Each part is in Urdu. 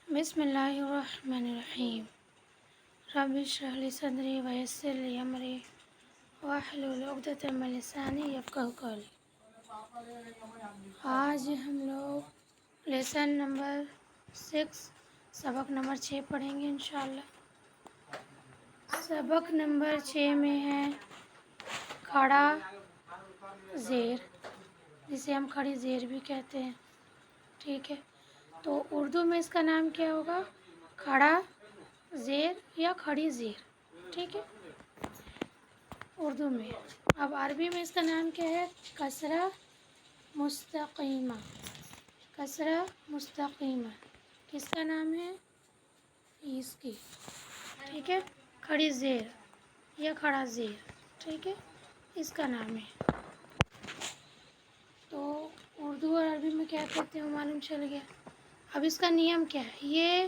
بسم اللہ الرحمن الرحیم رب اشرح لی صدری ویسر لی امری واحلل عقدۃ من لسانی یفقہوا قولی۔ آج ہم لوگ لیسن نمبر 6 سبق نمبر 6 پڑھیں گے انشاءاللہ۔ سبق نمبر 6 میں ہے کھڑا زیر، جسے ہم کھڑی زیر بھی کہتے ہیں، ٹھیک ہے۔ تو اردو میں اس کا نام کیا ہوگا؟ کھڑا زیر یا کھڑی زیر، ٹھیک ہے، اردو میں۔ اب عربی میں اس کا نام کیا ہے؟ کسرہ مستقیمہ۔ کسرہ مستقیمہ کس کا نام ہے؟ اس کی، ٹھیک ہے، کھڑی زیر یا کھڑا زیر، ٹھیک ہے، اس کا نام ہے۔ تو اردو اور عربی میں کیا کہتے ہیں وہ معلوم چل گیا۔ اب اس کا نیم کیا ہے؟ یہ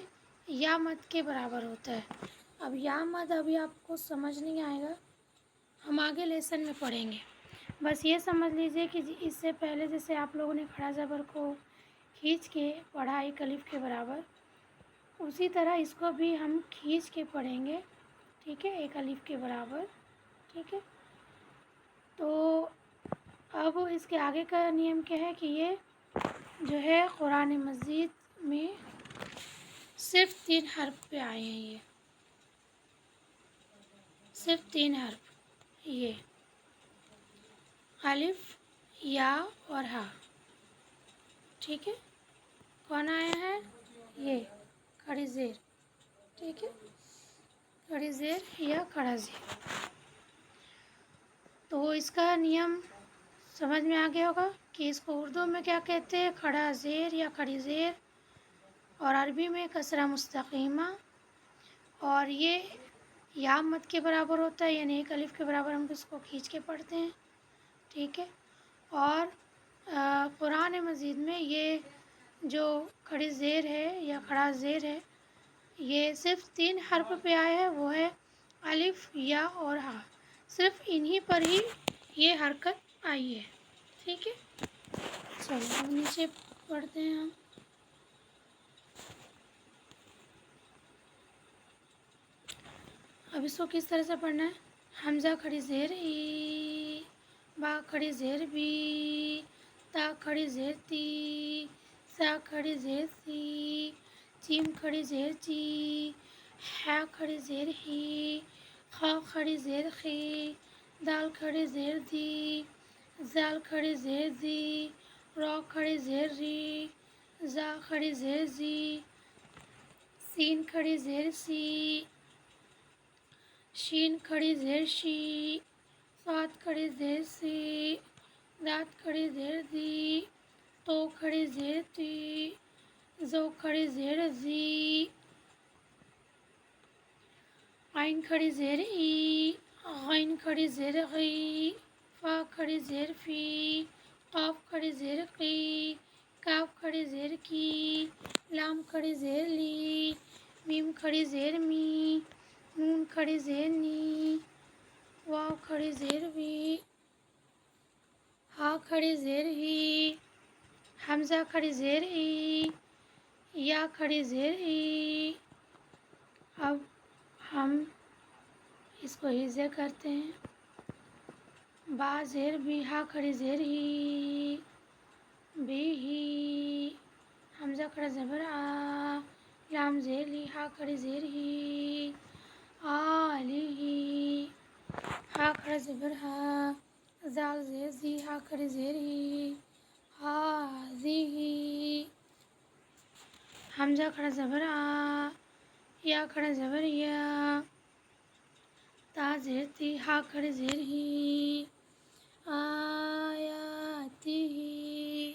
یا مد کے برابر ہوتا ہے۔ اب یا مد ابھی آپ کو سمجھ نہیں آئے گا، ہم آگے لیسن میں پڑھیں گے۔ بس یہ سمجھ لیجئے کہ اس سے پہلے جیسے آپ لوگوں نے کھڑا زبر کو کھینچ کے پڑھا ایک الف کے برابر، اسی طرح اس کو بھی ہم کھینچ کے پڑھیں گے، ٹھیک ہے، ایک الف کے برابر، ٹھیک ہے۔ تو اب اس کے آگے کا نیم کیا ہے کہ یہ جو ہے قرآن مجید میں صرف 3 حرف پہ آئے ہیں، یہ صرف 3 حرف، یہ الف، یا اور ہا، ٹھیک ہے۔ کون آیا ہے؟ یہ کھڑی زیر، ٹھیک ہے، کھڑی زیر یا کھڑا زیر۔ تو اس کا نیم سمجھ میں آ گیا ہوگا کہ اس کو اردو میں کیا کہتے ہیں؟ کھڑا زیر یا کھڑی زیر، اور عربی میں کسرہ مستقیمہ، اور یہ یا مد کے برابر ہوتا ہے، یعنی ایک الف کے برابر ہم اس کو کھینچ کے پڑھتے ہیں، ٹھیک ہے۔ اور قرآن مجید میں یہ جو کھڑی زیر ہے یا کھڑا زیر ہے، یہ صرف 3 حرف پہ آیا ہے، وہ ہے الف، یا اور ہا، صرف انہی پر ہی یہ حرکت آئی ہے، ٹھیک ہے۔ چلو اب نیچے پڑھتے ہیں ہم۔ اب اس کو کس طرح سے پڑھنا ہے؟ حمزہ کھڑی زیر ای، با کھڑی زیر بی، تا کھڑی زیر تی، سا کھڑی زیر سی، جیم کھڑی زیر چی، ہا کھڑی زیر ہی، خا کھڑی زیر خی، دال کھڑی زیر دی، زال کھڑی زیر زی، را کھڑی زیر ری، زا کھڑی زیر زی، سین کھڑی زیر سی، شین کھڑی زیر شی، صاد کھڑی زیر سی، داد کھڑی زیر دی، تو کھڑی زیر تی، زو کھڑی زیر زی، عین کھڑی زیر ای، غین کھڑی زیر غی، فا کھڑی زیر فی، قاف کھڑی زیر قی، کاف کھڑی زیر کی، لام کھڑی زیر لی، میم کھڑی زیر می، نون کھڑی زیر نی، واو کھڑی زیر وی، ہا کھڑی زیر ہی، حمزہ کھڑی زیر ای، یا کھڑی زیر ای۔ اب ہم اس کو ہجے کرتے ہیں۔ با زیر بی، ہا کھڑی زیر ہی، بی ہی، حمزہ کھڑا زبر آ، لام زیر لی، ہا کھڑی زیر ہی، آ لی ہی، ہا کھڑا زبر ہا، زال زیر زی، ہا کھڑی زیر ہی، ہا زی ہی، حمزہ کھڑا زبر آ، یا کھڑا زبر یا، تا زیر تی، ہا کھڑی زیر ہی، آیاتی ہی،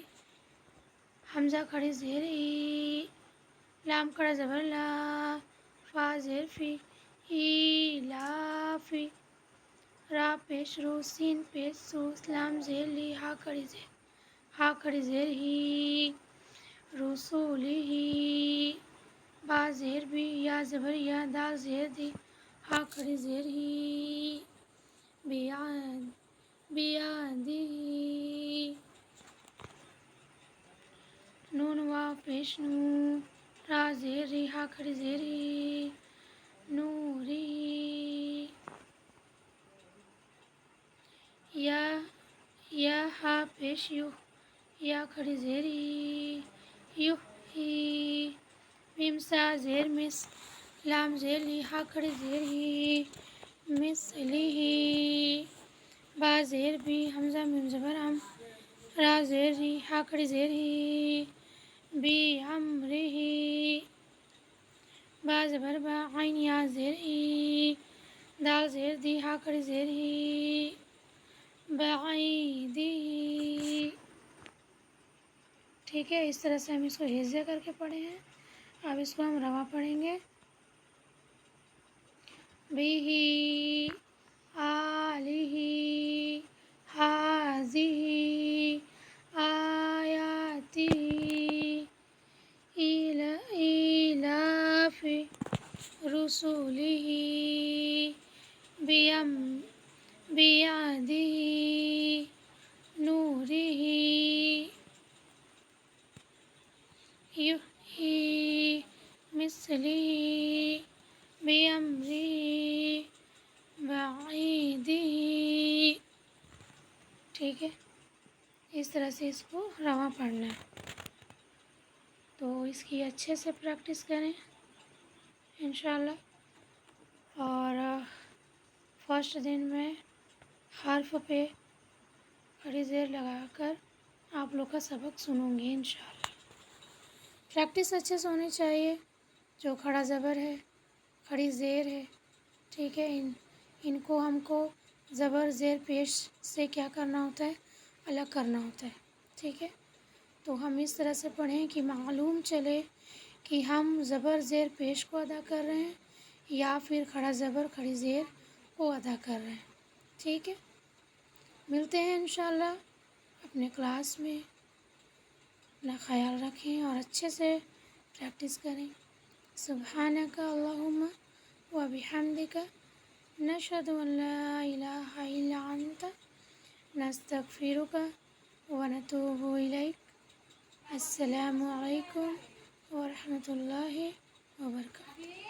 حمزہ کھڑی زیر ای، لام کھڑا زبر لا، فا زیر فی، ایلافی، را پیش رو، سین پیش سو، لام زیر لی، ہا کھڑی زیر ہی، رسولی ہی، با زیر بی، یا زبر یا، دال زیر دی، ہا کھڑی زیر ہی، بیادی ہی، نون واو پیش نو، را زیر ری ہا کھڑی زیر ہی نوری یا ہا پیش یو یا کھڑی زیر ہی یو ہی میم سا زیر مس لام زیر لی ہا کھڑی زیر ہی مس لی ہی با زیر بھی حمزہ میم زبر ہم را زیر ری ہا کھڑی زیر ہی بی امری ہی با زبر با عین یا زیر ای دال زیر دی ہا کھڑی زیر ہی بعیدی. ٹھیک ہے، اس طرح سے ہم اس کو ہجے کر کے پڑھے ہیں. اب اس کو ہم رواں پڑھیں گے. بھی آلہ حاضی آیاتی ایلاف رسولہ بیعدہ نورہ یحیی مثلہ بامرہ بعیدہ. ٹھیک ہے، اس طرح سے اس کو رواں پڑھنا ہے. تو اس کی اچھے سے پریکٹس کریں انشاءاللہ. اور فرسٹ دن میں حرف پہ کھڑی زیر لگا کر آپ لوگ کا سبق سنوں گی انشاءاللہ. پریکٹس اچھے سے ہونی چاہیے. جو کھڑا زبر ہے، کھڑی زیر ہے، ٹھیک ہے، ان کو ہم کو زبر زیر پیش سے کیا کرنا ہوتا ہے، الگ کرنا ہوتا ہے. ٹھیک ہے، تو ہم اس طرح سے پڑھیں کہ معلوم چلے کہ ہم زبر زیر پیش کو ادا کر رہے ہیں یا پھر کھڑا زبر کھڑی زیر کو ادا کر رہے ہیں. ٹھیک ہے، ملتے ہیں انشاءاللہ اپنے کلاس میں. اپنا خیال رکھیں اور اچھے سے پریکٹس کریں. سبحانک اللہم و بحمدک نشہد ان لا الہ الا انت نستغفرک و نتوب الیک. السلام علیکم ورحمۃ اللہ وبرکاتہ.